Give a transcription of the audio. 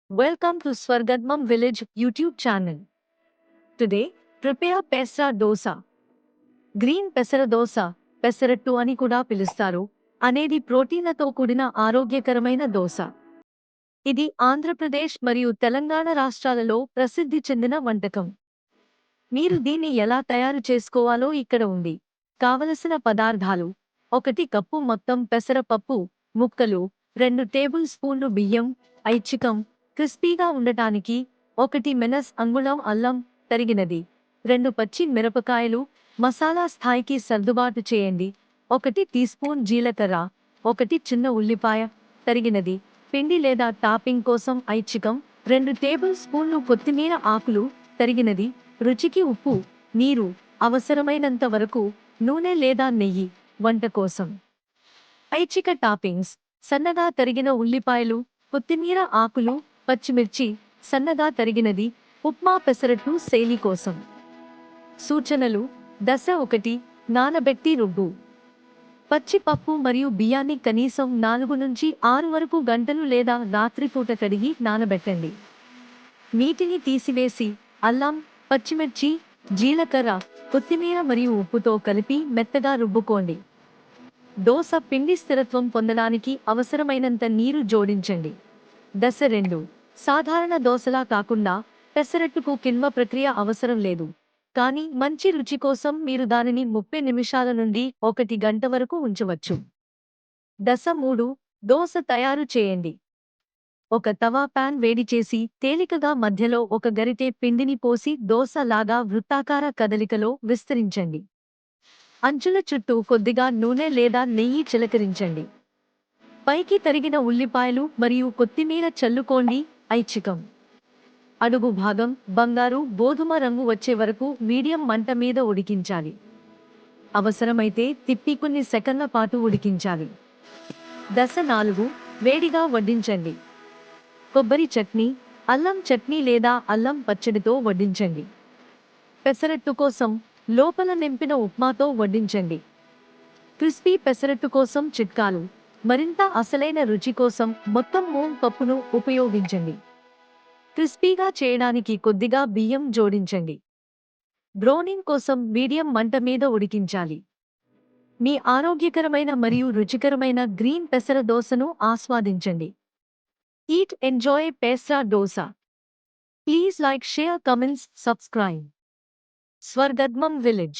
Welcome to Swargadmam Village YouTube channel. Today, prepare pesra dosa. Green పెసర దోస, పెసరట్టు అని కూడా పిలుస్తారు, అనేది ప్రోటీన్లతో కూడిన ఆరోగ్యకరమైన దోస. ఇది ఆంధ్రప్రదేశ్ మరియు తెలంగాణ రాష్ట్రాలలో ప్రసిద్ధి చెందిన వంటకం. మీరు దీన్ని ఎలా తయారు చేసుకోవాలో ఇక్కడ ఉంది. కావలసిన పదార్థాలు: 1 కప్పు మొత్తం పెసరపప్పు ముక్కలు, 2 టేబుల్ స్పూన్లు బియ్యం, ఐచ్చికం క్రిస్పీగా ఉండటానికి 1 మెనస్ అంగుళం అల్లం తరిగినది, 2 పచ్చి మిరపకాయలు, మసాలా స్థాయికి సర్దుబాటు చేయండి, 1 టీ స్పూన్ జీలకర్ర, 1 చిన్న ఉల్లిపాయ తరిగినది, పిండి లేదా టాపింగ్ కోసం ఐచ్చికం, 2 టేబుల్ స్పూన్లు కొత్తిమీర ఆకులు తరిగినది, రుచికి ఉప్పు, నీరు, అవసరమైనంత వరకు నూనె లేదా నెయ్యి. వంట కోసం ఐచ్ఛిక టాపింగ్స్: సన్నగా తరిగిన ఉల్లిపాయలు, కొత్తిమీర ఆకులు, పచ్చిమిర్చి సన్నగా తరిగినది. ఉప్మా పెసరట్టు శైలి కోసం సూచనలు: దశ 1: నానబెట్టి రుబ్బు. పచ్చి పప్పు మరియు బియ్యాన్ని కనీసం 4 నుంచి 6 వరకు గంటలు లేదా రాత్రిపూట కడిగి నానబెట్టండి. నీటిని తీసివేసి అల్లం, పచ్చిమిర్చి, జీలకర్ర, కొత్తిమీర మరియు ఉప్పుతో కలిపి మెత్తగా రుబ్బుకోండి. దోస పిండి స్థిరత్వం పొందడానికి అవసరమైనంత నీరు జోడించండి. దశ 2: సాధారణ దోసలా కాకుండా పెసరట్టుకు కిణ్వ ప్రక్రియ అవసరం లేదు, కానీ మంచి రుచి కోసం మీరు దానిని 30 నిమిషాల నుండి 1 గంట వరకు ఉంచవచ్చు. దశ 3: దోస తయారు చేయండి. ఒక తవా పాన్ వేడి చేసి తేలికగా మధ్యలో ఒక గరిటె పిండిని పోసి దోస లాగా వృత్తాకార కదలికలో విస్తరించండి. అంచుల చుట్టూ కొద్దిగా నూనె లేదా నెయ్యి చిలకరించండి. పైకి తరిగిన ఉల్లిపాయలు మరియు కొత్తిమీర చల్లుకోండి. ఐచ్ఛికం: అడుగు భాగం బంగారు గోధుమ రంగు వచ్చే వరకు మీడియం మంట మీద ఉడికించాలి. అవసరమైతే తిప్పి కొన్ని సెకన్ల పాటు ఉడికించాలి. దశ 4: వేడిగా వడ్డించండి. కొబ్బరి చట్నీ, అల్లం చట్నీ లేదా అల్లం పచ్చడితో వడ్డించండి. పెసరట్టు కోసం లోపల నింపిన ఉప్మాతో వడ్డించండి. క్రిస్పీ పెసరట్టు కోసం చిట్కాలు: మరింత అసలైన రుచి కోసం మొత్తం మూంగ్ పప్పును ఉపయోగించండి. క్రిస్పీగా చేయడానికి కొద్దిగా బియ్యం జోడించండి. బ్రౌనింగ్ కోసం మీడియం మంట మీద ఉడికించాలి. మీ ఆరోగ్యకరమైన మరియు రుచికరమైన గ్రీన్ పెసర దోసను ఆస్వాదించండి. Eat, enjoy Pesra dosa. Please like, share, comments, subscribe. Swargadmam Village.